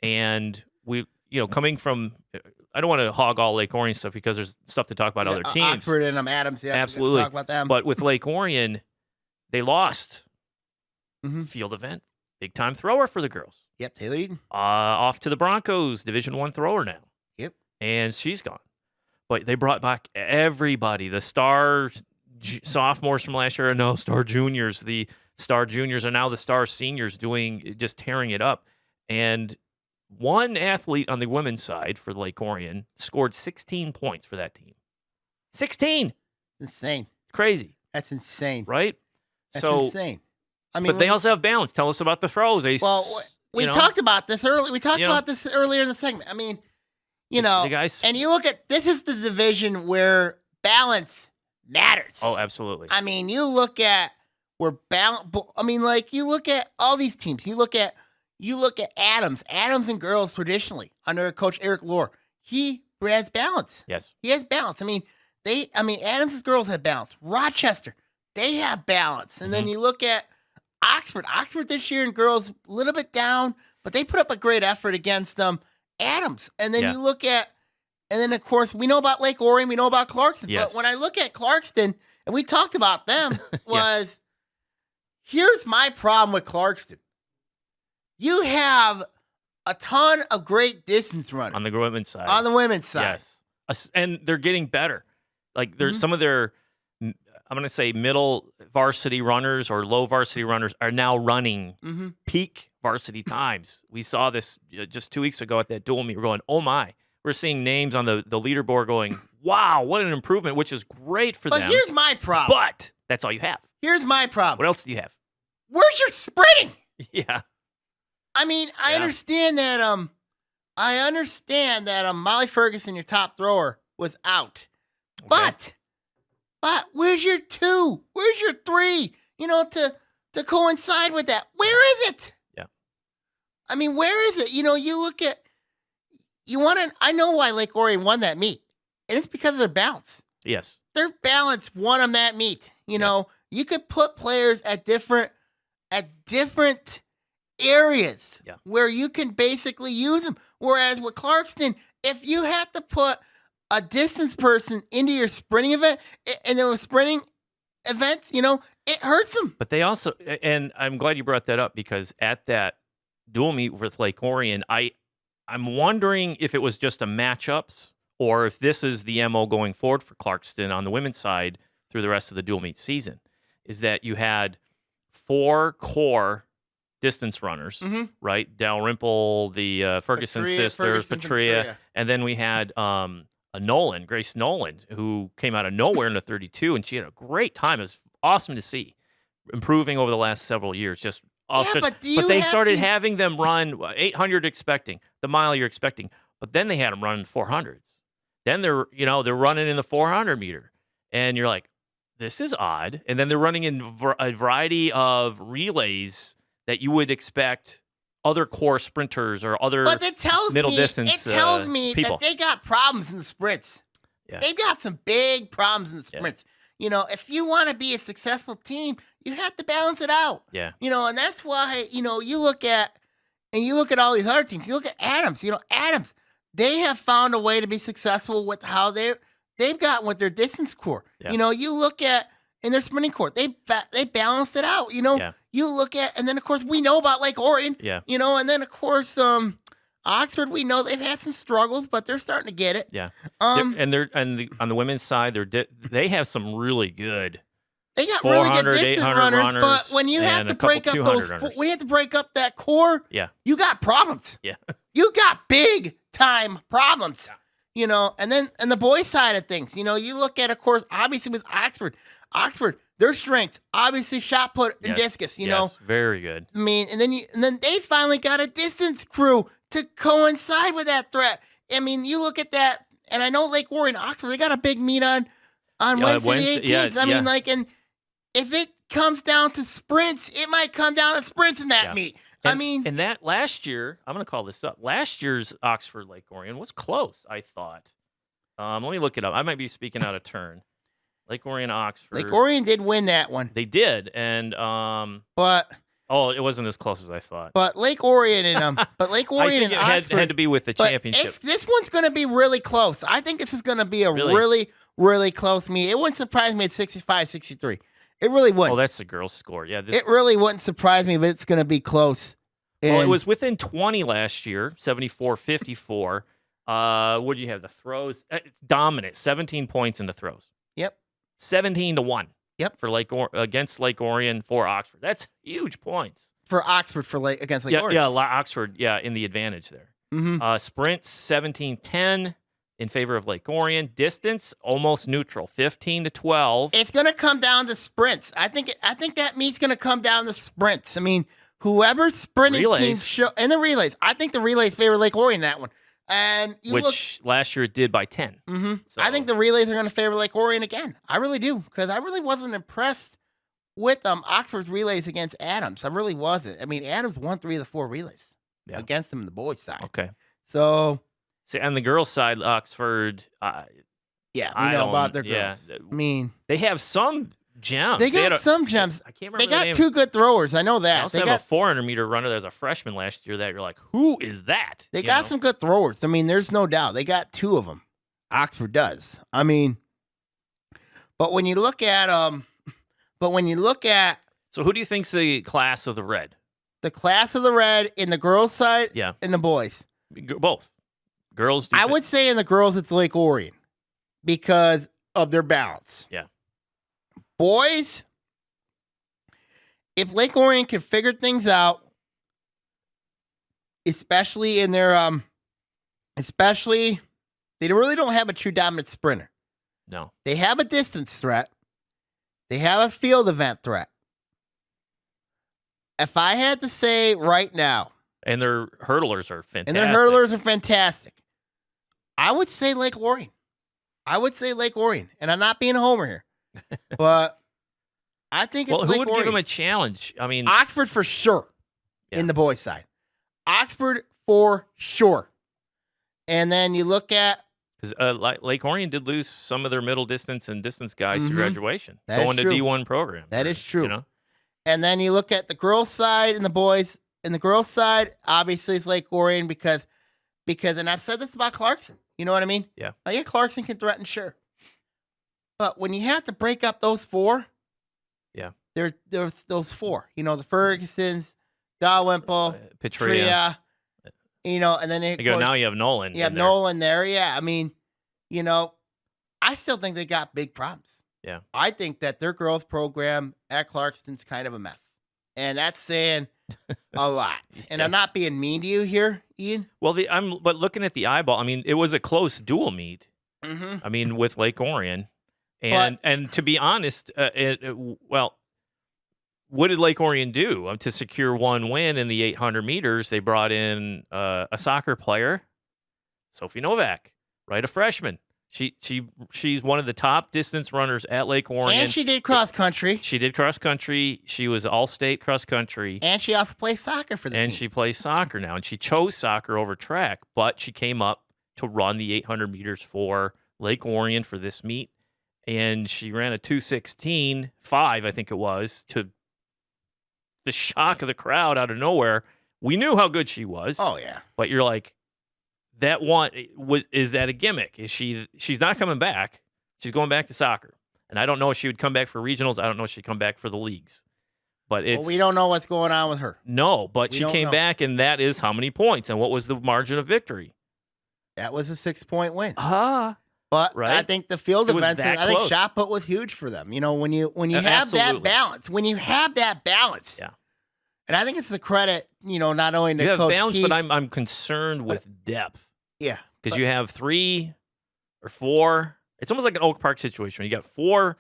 And we, coming from, I don't want to hog all Lake Orion stuff because there's stuff to talk about other teams. Oxford and Adams, yeah. Absolutely. Talk about them. But with Lake Orion, they lost field event. Big time thrower for the girls. Yep, Taylor Eden. Off to the Broncos, Division I thrower now. Yep. And she's gone. But they brought back everybody. The star sophomores from last year are now star juniors. The star juniors are now the star seniors just tearing it up. And one athlete on the women's side for Lake Orion scored 16 points for that team. 16! Insane. Crazy. That's insane. Right? That's insane. I mean, but they also have balance. Tell us about the throws. We talked about this earlier. We talked about this earlier in the segment. I mean, the guys, and you look at this is the division where balance matters. Oh, absolutely. I mean, you look at where balance. I mean, like you look at all these teams. You look at Adams and girls traditionally under Coach Eric Lohr. He has balance. Yes, he has balance. I mean, Adams' girls have balance. Rochester, they have balance. And then you look at Oxford. Oxford this year in girls, a little bit down, but they put up a great effort against Adams. And then you look at, and then, of course, we know about Lake Orion, we know about Clarkston. Yes. But when I look at Clarkston, and we talked about them, was here's my problem with Clarkston. You have a ton of great distance runners. On the women's side. On the women's side. Yes. And they're getting better. Like, there's some of their, I'm going to say, middle varsity runners or low varsity runners are now running peak varsity times. We saw this just 2 weeks ago at that dual meet. We're going, oh, my. We're seeing names on the leaderboard going, wow, what an improvement, which is great for them. But here's my problem. But that's all you have. Here's my problem. What else do you have? Where's your sprinting? Yeah. I mean, I understand that Molly Ferguson, your top thrower, was out. Okay. But where's your 2? Where's your 3? You know, to coincide with that. Where is it? Yeah. I mean, where is it? You know, you look at I know why Lake Orion won that meet. And it's because of their balance. Yes. Their balance won them that meet. You know, you could put players at different areas where you can basically use them. Whereas with Clarkston, if you had to put a distance person into your sprinting event, and there was sprinting events, you know, it hurts them. But they also, and I'm glad you brought that up, because at that dual meet with Lake Orion, I'm wondering if it was just a matchups or if this is the MO going forward for Clarkston on the women's side through the rest of the dual meet season, is that you had 4 core distance runners, right? Dalrymple, the Ferguson sisters, Patria, and then we had Grace Nolan, who came out of nowhere in the 32, and she had a great time. It was awesome to see, improving over the last several years. Just but they started having them run 800 expecting, the mile you're expecting, but then they had them run 400s. Then they're running in the 400 meter, and you're like, this is odd. And then they're running in a variety of relays that you would expect other core sprinters or other middle distance It tells me people. that they got problems in the sprints. Yeah. They've got some big problems in the sprints. You know, if you want to be a successful team, you have to balance it out. Yeah. You know, and that's why, you know, you look at all these other teams. You look at Adams. You know, Adams, they have found a way to be successful with how they've gotten with their distance core. Yeah. You know, you look at in their sprinting core, they balanced it out. You know, you look at, and then of course we know about Lake Orion. Yeah. You know, and then of course Oxford, we know they've had some struggles, but they're starting to get it. Yeah. On the women's side, they have some really good. They got really good distance runners, but when you have to break up when you have to break up that core, you got problems. Yeah. You got big time problems. Yeah. You know, and the boys' side of things, you know, you look at, of course, obviously with Oxford, their strength, obviously shot put and discus, you know. Very good. I mean, and then they finally got a distance crew to coincide with that threat. I mean, you look at that, and I know Lake Orion, Oxford, they got a big meet on Wednesday the 18th. I mean, like, and if it comes down to sprints, it might come down to sprints in that meet. And that last year, I'm going to call this up. Last year's Oxford Lake Orion was close, I thought. Let me look it up. I might be speaking out of turn. Lake Orion, Oxford. Lake Orion did win that one. They did, and but it wasn't as close as I thought. But Lake Orion and Oxford had to be with the championship. This one's going to be really close. I think this is going to be a really, really close meet. It wouldn't surprise me at 65-63. It really wouldn't. Oh, that's the girls' score. Yeah, it really wouldn't surprise me, but it's going to be close. Well, it was within 20 last year, 74-54. What do you have? The throws dominant, 17 points in the throws. Yep. 17-1. Yep. For against Lake Orion for Oxford. That's huge points. For Oxford against Lake Orion. Yeah, Oxford, in the advantage there. Mm-hmm. Sprints 17-10 in favor of Lake Orion. Distance almost neutral, 15-12. It's going to come down to sprints. I think that meet's going to come down to sprints. I mean, whoever's sprinting team and the relays. I think the relays favor Lake Orion in that one. And last year it did by 10. Mm-hmm. So. I think the relays are going to favor Lake Orion again. I really do, because I really wasn't impressed with Oxford's relays against Adams. I really wasn't. I mean, Adams won 3 of the 4 relays against them in the boys' side. Okay. So, see, on the girls' side, Oxford. We know about their girls. I mean, they have some gems. They got had some gems. I can't remember They the got name. 2 good throwers. I know They that. also They have got a 400-meter runner that was a freshman last year that you're like, who is that? They You got know? some good throwers. I mean, there's no doubt. They got 2 of them. Oxford does. I mean, but when you look at So who do you think's the class of the red? the class of the red in the girls' side Yeah, and the boys, both girls. I would say in the girls it's Lake Orion because of their balance. Yeah. Boys, if Lake Orion can figure things out, especially in their they really don't have a true dominant sprinter. No. They have a distance threat. They have a field event threat. If I had to say right now, And their hurdlers are fantastic. and their hurdlers are fantastic, I would say Lake Orion. And I'm not being a homer here, but I think it's Well, who Lake would Orion. give them a challenge? I mean, Oxford for sure Yeah. in the boys' side. Oxford for sure. And then you look at because Lake Orion did lose some of their middle distance and distance guys to Mhm. graduation, That is going to true. D1 programs. That is true. You know? And then you look at the girls' side and the boys. And the girls' side, obviously, it's Lake Orion because, and I've said this about Clarkson. You know what I mean? Yeah. Oh, yeah, Clarkson can threaten, sure. But when you have to break up those 4, Yeah. there's those 4. You know, the Fergusons, Dalrymple, Petria. Tria. You know, and then You go, now you have Nolan. you have in there. Nolan there. Yeah, I mean, you know, I still think they got big problems. Yeah. I think that their girls program at Clarkston's kind of a mess. And that's saying a lot. And I'm not being mean to you here, Ian. Well, but looking at the eyeball, I mean, it was a close dual meet. Mm-hmm. I mean, with Lake Orion, and to be honest, what did Lake Orion do to secure one win in the 800 meters? They brought in a soccer player, Sophie Novak, right? A freshman. She's one of the top distance runners at Lake Orion. And she did cross country. She did cross country. She was all-state cross country. And she also plays soccer for the And team. she plays soccer now. And she chose soccer over track, but she came up to run the 800 meters for Lake Orion for this meet. And she ran a 2:16.5, I think it was, to the shock of the crowd out of nowhere. We knew how good she was. Oh, yeah. But you're like, is that a gimmick? She's not coming back. She's going back to soccer. And I don't know if she would come back for regionals. I don't know if she'd come back for the leagues. But We don't know what's going on with her. No, but We she don't came know. back, and that is how many points, and what was the margin of victory? That was a 6-point win. Ah, But Right? I think the field It was events, that I think close. shot put was huge for them. You know, when you have that Absolutely. balance, Yeah. And I think it's the credit, you know, not only to you have Coach balance, Keith, but I'm concerned with depth yeah, because you have 3 or 4. It's almost like an Oak Park situation. You got 4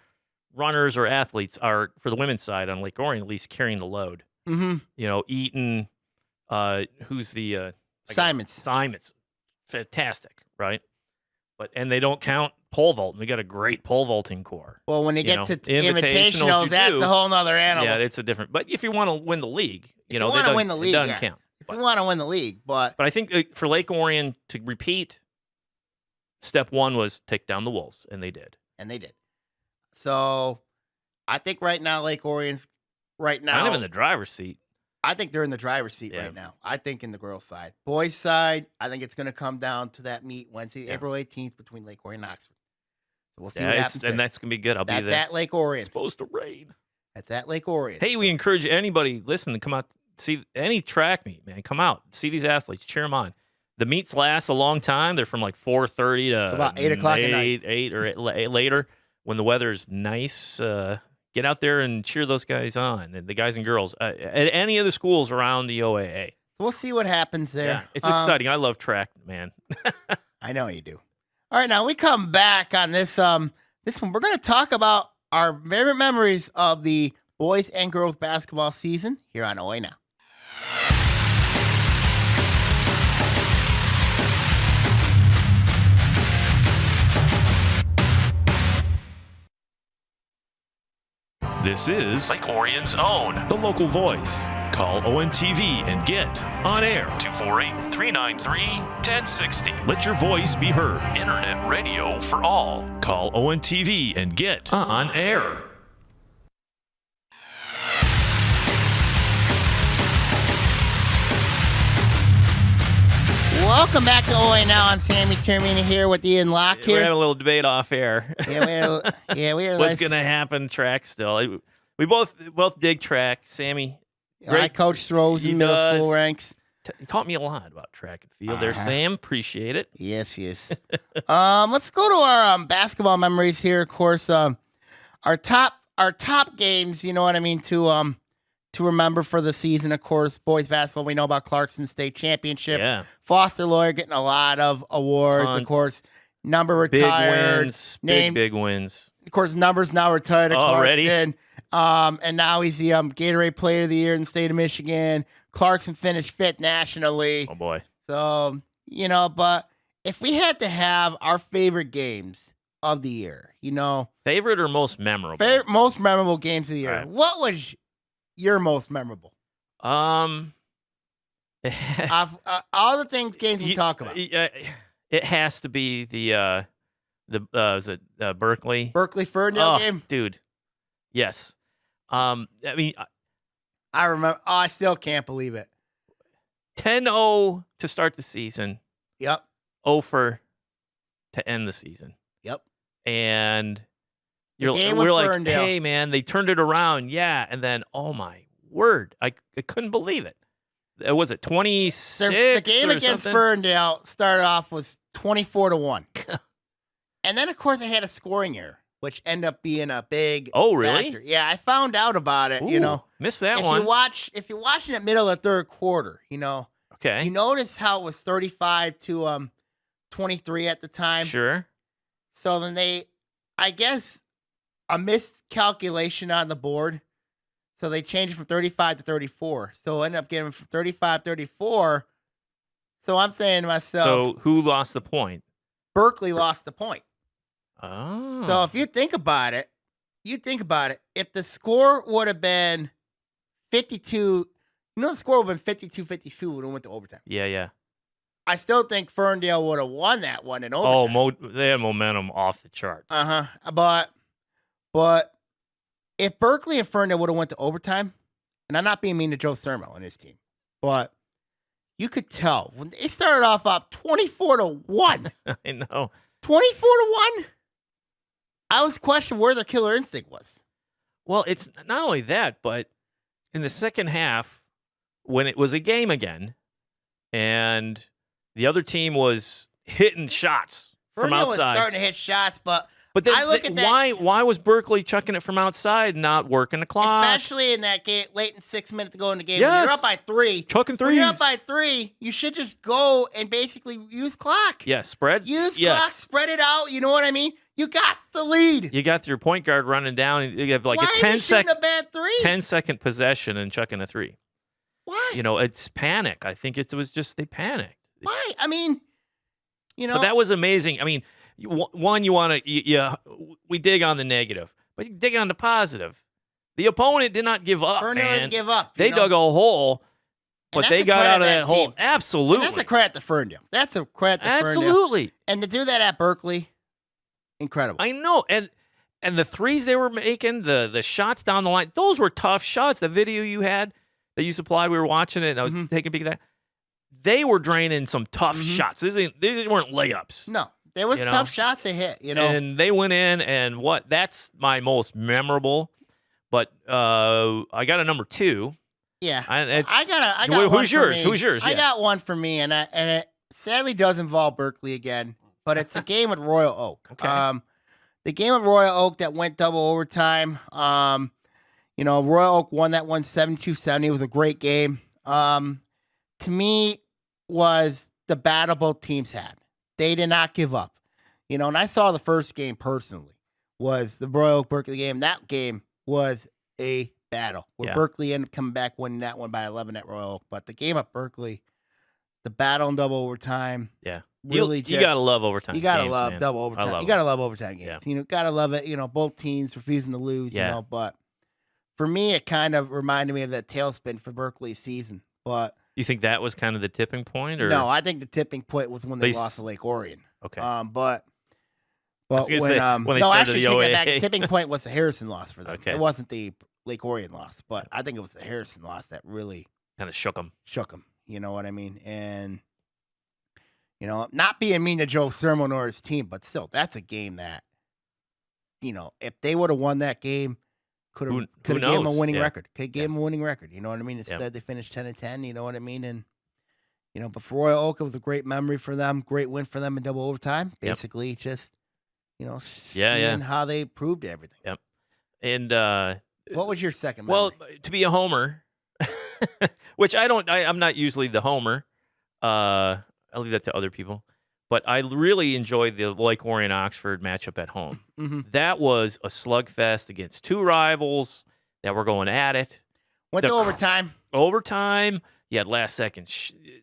runners or athletes are for the women's side on Lake Orion at least carrying the load. mm-hmm. You know, Eaton, who's the Simons. fantastic, right? And they don't count pole vault. We got a great pole vaulting core. Well, when you You get know, to invitationals, you invitationals, that's do. a whole nother animal. Yeah, it's a different. But if you want to win the league, you know, wanna win the league, it doesn't yeah. count. If you want to win the league, but But I think for Lake Orion to repeat, step 1 was take down the Wolves, and they did. and they did. So I think right now Lake Orion's Kind of in the driver's seat. I think they're in the driver's seat Yeah. right now. I think in the girls' side. Boys' side, I think it's going to come down to that meet Wednesday, Yeah. April 18th between Lake Orion and Oxford. So we'll see Yeah, what happens there. and that's gonna be good. I'll That's be there. at Lake Orion. It's supposed to rain. That's at Lake Orion. Hey, we encourage anybody listen to come out see any track meet, man. Come out, see these athletes, cheer them on. The meets last a long time. They're from like 4:30 to About 8 o'clock at night. 8 or later when the weather's nice. Get out there and cheer those guys on, and the guys and girls at any of the schools around the OAA. We'll see what happens there. Yeah, it's exciting. I love track, man. I know you do. All right, now we come back on this one. We're going to talk about our favorite memories of the boys and girls basketball season here on Oaa Now. This is Lake Orion's own, the local voice. Call ONTV and get on air 248-393-1060. Let your voice be heard. Internet radio for all. Call ONTV and get on air. Welcome back to Oaa Now. I'm Sammy Termina here with Ian Locke We're here. having a little debate off air. We had What's gonna happen? Track still. We both dig track. Sammy, I coach throws He in middle does. school ranks. He taught me a lot about track and field. There, Sam. Appreciate it. Yes. Let's go to our basketball memories here. Of course, our top games. You know what I mean to remember for the season. Of course, boys basketball. We know about Clarkson State Championship. Yeah. Foster Lawyer getting a lot of awards. Tons. Of course, number retired. Big wins. Named, Big wins. Of course, numbers now retired at Already? Clarkson. And now he's the Gatorade Player of the Year in the state of Michigan. Clarkson finished fifth nationally. Oh boy. So, but if we had to have our favorite games of the year, Favorite or most memorable? most memorable games of the year, Right. what was your most memorable? Of All the games we talk about. It has to be the is it Berkeley? Berkeley Ferndale game. Dude. Yes. I mean, I remember. I still can't believe it. 10-0 to start the season. Yep. 0 to end the season. Yep. And game we're with like, Ferndale. hey man, they turned it around, yeah. And then, oh my word, I couldn't believe it. Was it 26? The game or against something? Ferndale started off with 24-1, and then of course it had a scoring error, which ended up being a big. Oh really? factor. Yeah, I found out about it. Ooh, missed that if one. if you're watching it middle of the third quarter, Okay. you notice how it was 35 to 23 at the time. Sure. So then I guess, a miscalculation on the board. So they changed it from 35 to 34. So I ended up getting from 35-34. So I'm saying to myself, So who lost the point? Berkeley lost the point. Oh. So if you think about it, if the score would have been 52, the score would have been 52-52 when it went to overtime. Yeah. I still think Ferndale would have won that one in overtime. Oh, they had momentum off the chart. But if Berkeley and Ferndale would have went to overtime, and I'm not being mean to Joe Sermo and his team, but you could tell when they started off up 24-1. I know. 24-1. I was questioning where their killer instinct was. Well, it's not only that, but in the second half, when it was a game again, and the other team was hitting shots from Ferndale was outside. starting to hit shots, but But then, I look at that, why was Berkeley chucking it from outside, not working the clock? especially in that game, late in 6 minutes to go in the game. Yes. When you're up by 3. Chucking When threes. you're up by 3, you should just go and basically use clock. Yeah, spread. Use Yes. clock, spread it out. You know what I mean? You got the lead. You got your point guard running down, and you have like Why a is he shooting a bad 3? 10-second possession and chucking a 3. Why? It's panic. I think it was just they panicked. Why? I mean, But that was amazing. I mean, one, you want to, we dig on the negative, but you dig on the positive. The opponent did not give up, Ferndale man. didn't give up. They dug a hole, And but that's they a got credit out of to that hole. team. Absolutely. And that's a credit to Ferndale. That's a credit to Ferndale. Absolutely. And to do that at Berkeley, incredible. I know. And the threes they were making, the shots down the line, those were tough shots. The video you had that you supplied, we were watching it, and I was taking a peek at that. They were draining some tough shots. These weren't layups. No, there was tough shots they hit, And they went in, and that's my most memorable. But I got a number 2. Yeah. I got Who's one for yours? me. Who's yours? I Yeah. got one for me, and it sadly does involve Berkeley again, but it's a game with Royal Oak. Okay. The game with Royal Oak that went double overtime. Royal Oak won that one 72-70. It was a great game. To me, was the battle both teams had. They did not give up. And I saw the first game personally, was the Royal Oak Berkeley game. That game was a battle where Berkeley ended up coming back winning that one by 11 at Royal Oak. But the game at Berkeley, the battle in double overtime. Yeah. Really, you gotta love overtime. You gotta games, love man. double I overtime. love You gotta love overtime games. Yeah. Gotta love it. Both teams refusing to lose. Yeah. But for me, it kind of reminded me of that tailspin for Berkeley's season. But You think that was kind of the tipping point, or no, I think the tipping point was when they They lost to Lake Orion. Okay. But was gonna when say, when they no, started actually, the take that back. OAA. The tipping point was the Harrison loss for them. Okay. It wasn't the Lake Orion loss, but I think it was the Harrison loss that really kind of shook them. shook them. You know what I mean? And You know, not being mean to Joe Sermon or his team, but still, that's a game that, you know, if they would have won that game, could have gave them a winning record. Could have gave them a winning record. You know what I mean? Instead, they finished 10-10. You know what I mean? And you know, but for Royal Oak, it was a great memory for them. Great win for them in double overtime. Basically, just you know, seeing how they proved everything. Yep. And what was your second memory? Well, to be a homer, which I'm not usually the homer. I leave that to other people. But I really enjoyed the Lake Orion Oxford matchup at home. That was a slugfest against two rivals that were going at it. Went to overtime. Overtime. You had last-second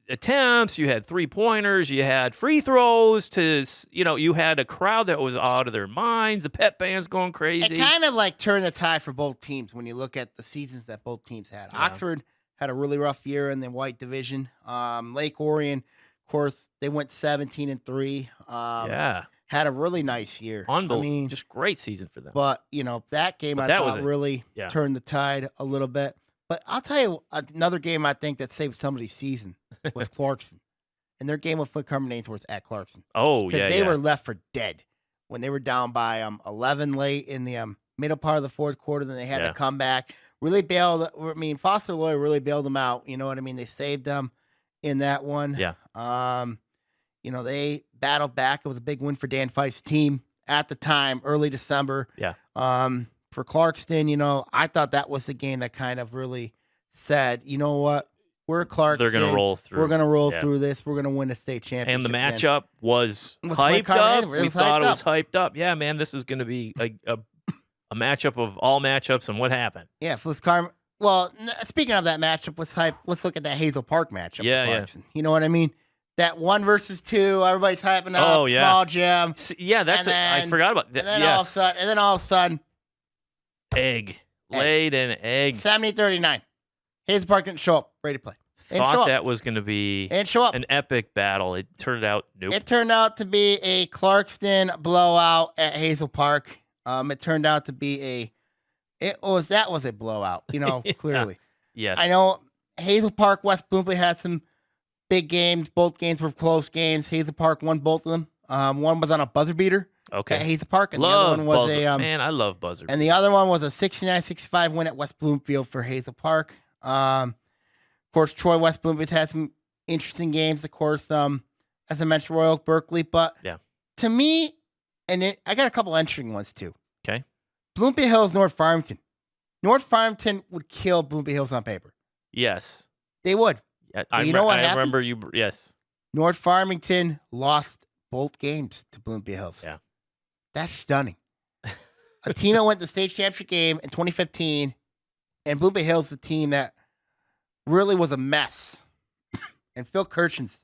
attempts. You had three-pointers. You had free throws. You had a crowd that was out of their minds. The pep band's going crazy. It kind of like turned the tide for both teams when you look at the seasons that both teams had. Yeah. Oxford had a really rough year in the white division. Lake Orion, of course, they went 17-3. Had a really nice year. Unbelievable. I mean, just great season for them. But, you know, that game I thought really turned the tide a little bit. But I'll tell you another game I think that saved somebody's season was Clarkson. And their game with Flint Carmen Ainsworth at Clarkson. Oh, yeah, they were left for dead when they were down by 11 late in the middle part of the fourth quarter. Then they had to come back. Really bailed. I mean, Foster Loy really bailed them out. You know what I mean? They saved them in that one. Yeah. You know, they battled back. It was a big win for Dan Fife's team at the time, early December. Yeah. For Clarkston, you know, I thought that was the game that kind of really said, you know what, we're Clarkston. They're going to roll through. We're going to roll through this. We're going to win the state championship. And the matchup was hyped up. We thought it was hyped up. Yeah, man, this is going to be a matchup of all matchups. And what happened? Yeah, Flint Carmen. Well, speaking of that matchup was hype, let's look at that Hazel Park matchup. Yeah. You know what I mean? That 1 versus 2, everybody's hyping up. Oh, yeah. Small gym. Yeah, that's it. I forgot about that. And then all of a sudden, laid an egg. 70-39. Hazel Park didn't show up. Ready to play. Thought that was going to be an epic battle. It turned out nope. It turned out to be a Clarkston blowout at Hazel Park. It turned out to be that was a blowout. You know, clearly. Yes. I know Hazel Park, West Bloomfield had some big games. Both games were close games. Hazel Park won both of them. One was on a buzzer beater. Okay. At Hazel Park. And the other one was man, I love buzzer. And the other one was a 69-65 win at West Bloomfield for Hazel Park. Of course, Troy West Bloomfield had some interesting games. Of course, as I mentioned, Royal Oak, Berkeley. But to me, I got a couple interesting ones too. Okay. Bloomfield Hills, North Farmington. North Farmington would kill Bloomfield Hills on paper. Yes. They would. Yeah, I remember you. Yes. North Farmington lost both games to Bloomfield Hills. Yeah. That's stunning. A team that went to the state championship game in 2015, and Bloomfield Hills, the team that really was a mess. And Phil Kirchen's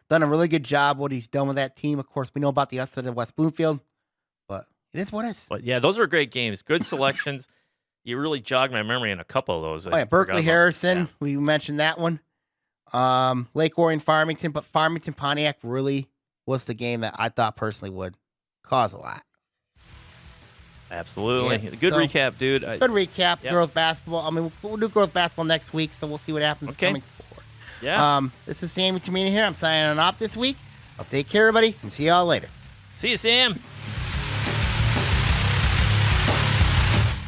done a really good job what he's done with that team. Of course, we know about the upset of West Bloomfield, but it is what it is. But yeah, those are great games. Good selections. You really jogged my memory in a couple of those. Berkeley Harrison. We mentioned that one. Lake Orion Farmington, but Farmington Pontiac really was the game that I thought personally would cause a lot. Absolutely. Yeah. Good recap, dude. Good recap. Yep. Girls basketball. I mean, we'll do girls basketball next week, so we'll see what happens coming forward. Yeah. This is Sammy Tamina here. I'm signing off this week. I'll take care, everybody, and see y'all later. See you, Sam.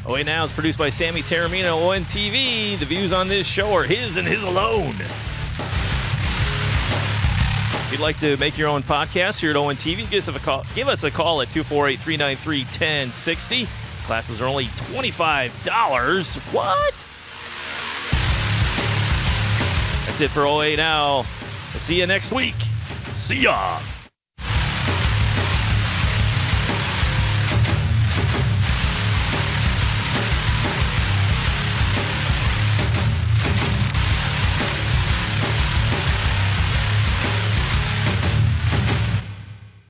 Oaa Now is produced by Sammy Taramino on TV. The views on this show are his and his alone. If you'd like to make your own podcast here at ON TV, give us a call at 248-393-1060. Classes are only $25. What? That's it for Oaa Now. We'll see you next week. See ya.